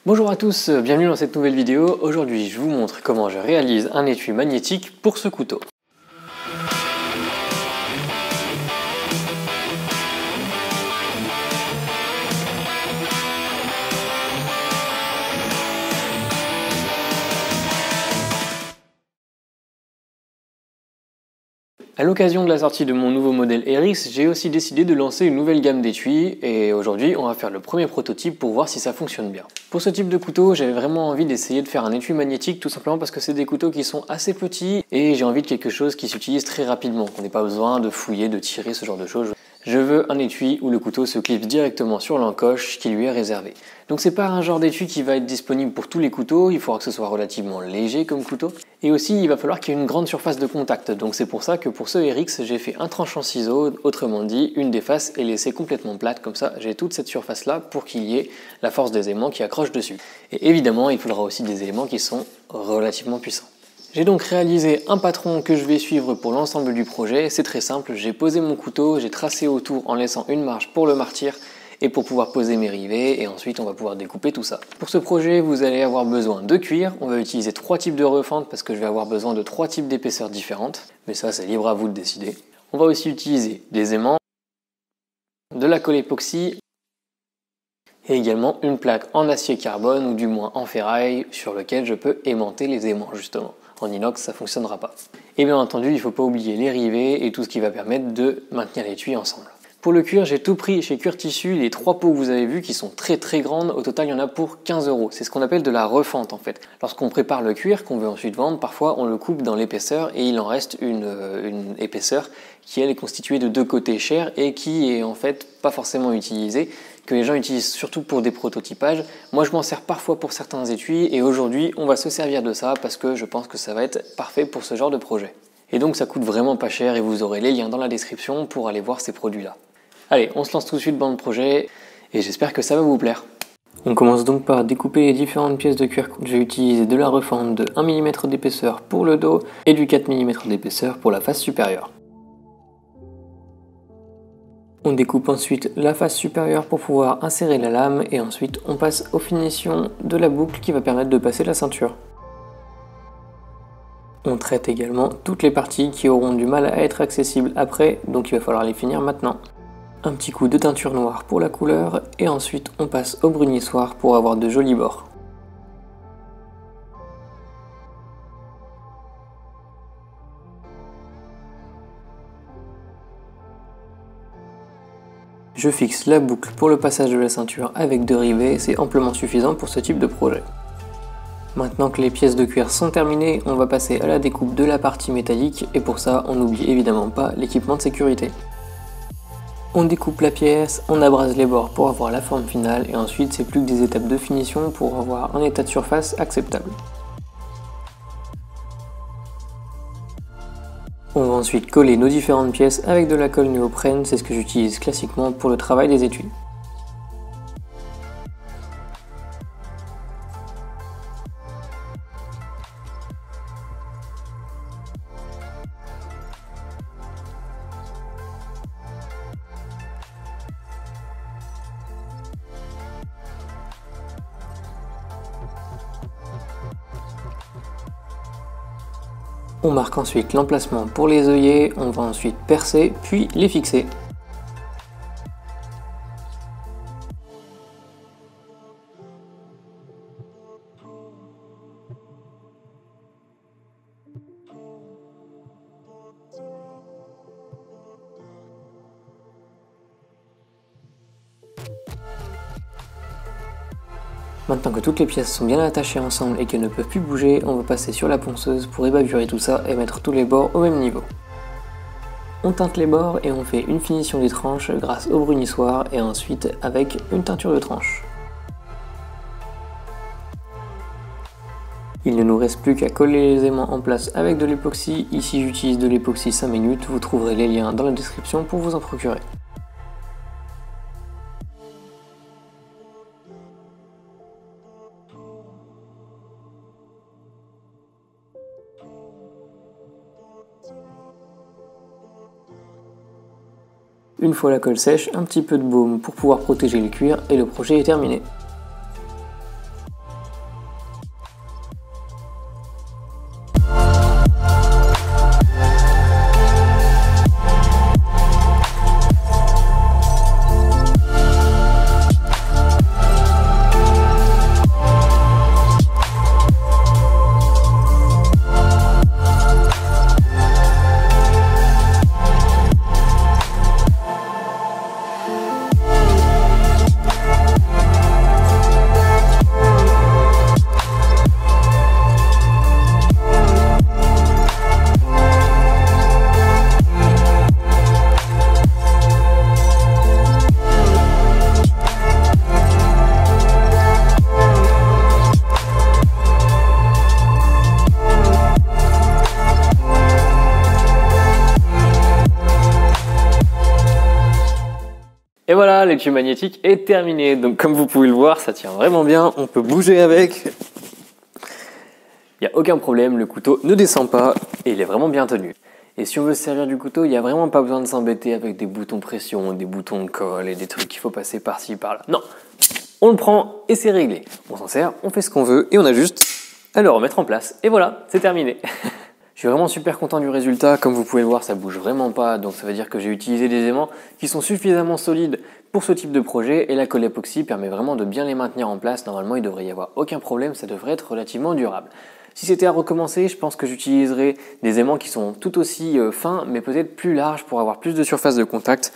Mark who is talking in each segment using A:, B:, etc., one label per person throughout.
A: Bonjour à tous, bienvenue dans cette nouvelle vidéo. Aujourd'hui je vous montre comment je réalise un étui magnétique pour ce couteau. A l'occasion de la sortie de mon nouveau modèle Erix, j'ai aussi décidé de lancer une nouvelle gamme d'étuis et aujourd'hui on va faire le premier prototype pour voir si ça fonctionne bien. Pour ce type de couteau, j'avais vraiment envie d'essayer de faire un étui magnétique tout simplement parce que c'est des couteaux qui sont assez petits et j'ai envie de quelque chose qui s'utilise très rapidement, qu'on n'ait pas besoin de fouiller, de tirer, ce genre de choses. Je veux un étui où le couteau se clipse directement sur l'encoche qui lui est réservée. Donc c'est pas un genre d'étui qui va être disponible pour tous les couteaux, il faudra que ce soit relativement léger comme couteau. Et aussi il va falloir qu'il y ait une grande surface de contact, donc c'est pour ça que pour ce Erix j'ai fait un tranchant ciseau, autrement dit une des faces est laissée complètement plate, comme ça j'ai toute cette surface là pour qu'il y ait la force des aimants qui accrochent dessus. Et évidemment il faudra aussi des éléments qui sont relativement puissants. J'ai donc réalisé un patron que je vais suivre pour l'ensemble du projet. C'est très simple, j'ai posé mon couteau, j'ai tracé autour en laissant une marge pour le martyr et pour pouvoir poser mes rivets et ensuite on va pouvoir découper tout ça. Pour ce projet, vous allez avoir besoin de cuir. On va utiliser 3 types de refente parce que je vais avoir besoin de 3 types d'épaisseurs différentes. Mais ça, c'est libre à vous de décider. On va aussi utiliser des aimants, de la colle époxy et également une plaque en acier carbone ou du moins en ferraille sur lequel je peux aimanter les aimants justement. En inox, ça ne fonctionnera pas. Et bien entendu, il ne faut pas oublier les rivets et tout ce qui va permettre de maintenir l'étui ensemble. Pour le cuir, j'ai tout pris chez Cuir Tissu, les 3 pots que vous avez vus qui sont très grandes, au total il y en a pour 15 €. C'est ce qu'on appelle de la refente en fait. Lorsqu'on prépare le cuir qu'on veut ensuite vendre, parfois on le coupe dans l'épaisseur et il en reste une épaisseur qui elle est constituée de 2 côtés chers et qui est en fait pas forcément utilisée, que les gens utilisent surtout pour des prototypages. Moi je m'en sers parfois pour certains étuis et aujourd'hui on va se servir de ça parce que je pense que ça va être parfait pour ce genre de projet. Et donc ça coûte vraiment pas cher et vous aurez les liens dans la description pour aller voir ces produits là. Allez, on se lance tout de suite dans le projet et j'espère que ça va vous plaire. On commence donc par découper les différentes pièces de cuir. Je vais utiliser de la refente de 1 mm d'épaisseur pour le dos et du 4 mm d'épaisseur pour la face supérieure. On découpe ensuite la face supérieure pour pouvoir insérer la lame et ensuite on passe aux finitions de la boucle qui va permettre de passer la ceinture. On traite également toutes les parties qui auront du mal à être accessibles après, donc il va falloir les finir maintenant. Un petit coup de teinture noire pour la couleur et ensuite on passe au brunissoir pour avoir de jolis bords. Je fixe la boucle pour le passage de la ceinture avec 2 rivets, c'est amplement suffisant pour ce type de projet. Maintenant que les pièces de cuir sont terminées, on va passer à la découpe de la partie métallique et pour ça on n'oublie évidemment pas l'équipement de sécurité. On découpe la pièce, on abrase les bords pour avoir la forme finale et ensuite c'est plus que des étapes de finition pour avoir un état de surface acceptable. On va ensuite coller nos différentes pièces avec de la colle néoprène, c'est ce que j'utilise classiquement pour le travail des étuis. On marque ensuite l'emplacement pour les œillets, on va ensuite percer, puis les fixer. Maintenant que toutes les pièces sont bien attachées ensemble et qu'elles ne peuvent plus bouger, on va passer sur la ponceuse pour évaluer tout ça et mettre tous les bords au même niveau. On teinte les bords et on fait une finition des tranches grâce au brunissoir et ensuite avec une teinture de tranche. Il ne nous reste plus qu'à coller les aimants en place avec de l'époxy. Ici j'utilise de l'époxy 5 minutes, vous trouverez les liens dans la description pour vous en procurer. Une fois la colle sèche, un petit peu de baume pour pouvoir protéger le cuir et le projet est terminé. voilà, l'étui magnétique est terminé. Donc comme vous pouvez le voir, ça tient vraiment bien, on peut bouger avec. Il n'y a aucun problème, le couteau ne descend pas et il est vraiment bien tenu. Et si on veut se servir du couteau, il n'y a vraiment pas besoin de s'embêter avec des boutons pression, des boutons de colle et des trucs qu'il faut passer par-ci, par-là. Non, on le prend et c'est réglé. On s'en sert, on fait ce qu'on veut et on a juste à le remettre en place. Et voilà, c'est terminé. Je suis vraiment super content du résultat. Comme vous pouvez le voir, ça bouge vraiment pas. Donc ça veut dire que j'ai utilisé des aimants qui sont suffisamment solides pour ce type de projet. Et la colle époxy permet vraiment de bien les maintenir en place. Normalement, il ne devrait y avoir aucun problème. Ça devrait être relativement durable. Si c'était à recommencer, je pense que j'utiliserais des aimants qui sont tout aussi fins, mais peut-être plus larges pour avoir plus de surface de contact.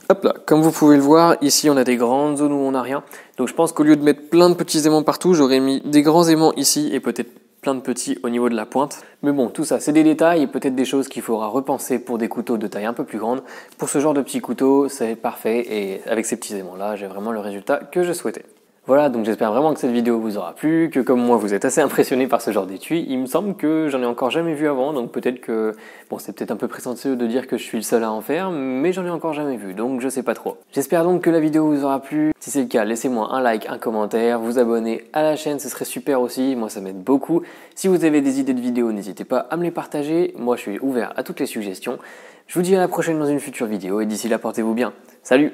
A: Hop là, comme vous pouvez le voir, ici on a des grandes zones où on n'a rien. Donc je pense qu'au lieu de mettre plein de petits aimants partout, j'aurais mis des grands aimants ici et peut-être plein de petits au niveau de la pointe. Mais bon, tout ça c'est des détails et peut-être des choses qu'il faudra repenser pour des couteaux de taille un peu plus grande. Pour ce genre de petits couteaux, c'est parfait et avec ces petits aimants là, j'ai vraiment le résultat que je souhaitais. Voilà, donc j'espère vraiment que cette vidéo vous aura plu, que comme moi vous êtes assez impressionné par ce genre d'étui. Il me semble que j'en ai encore jamais vu avant, donc peut-être que... Bon, c'est peut-être un peu prétentieux de dire que je suis le seul à en faire, mais j'en ai encore jamais vu, donc je sais pas trop. J'espère donc que la vidéo vous aura plu. Si c'est le cas, laissez-moi un like, un commentaire, vous abonner à la chaîne, ce serait super aussi, moi ça m'aide beaucoup. Si vous avez des idées de vidéos, n'hésitez pas à me les partager, moi je suis ouvert à toutes les suggestions. Je vous dis à la prochaine dans une future vidéo, et d'ici là portez-vous bien. Salut!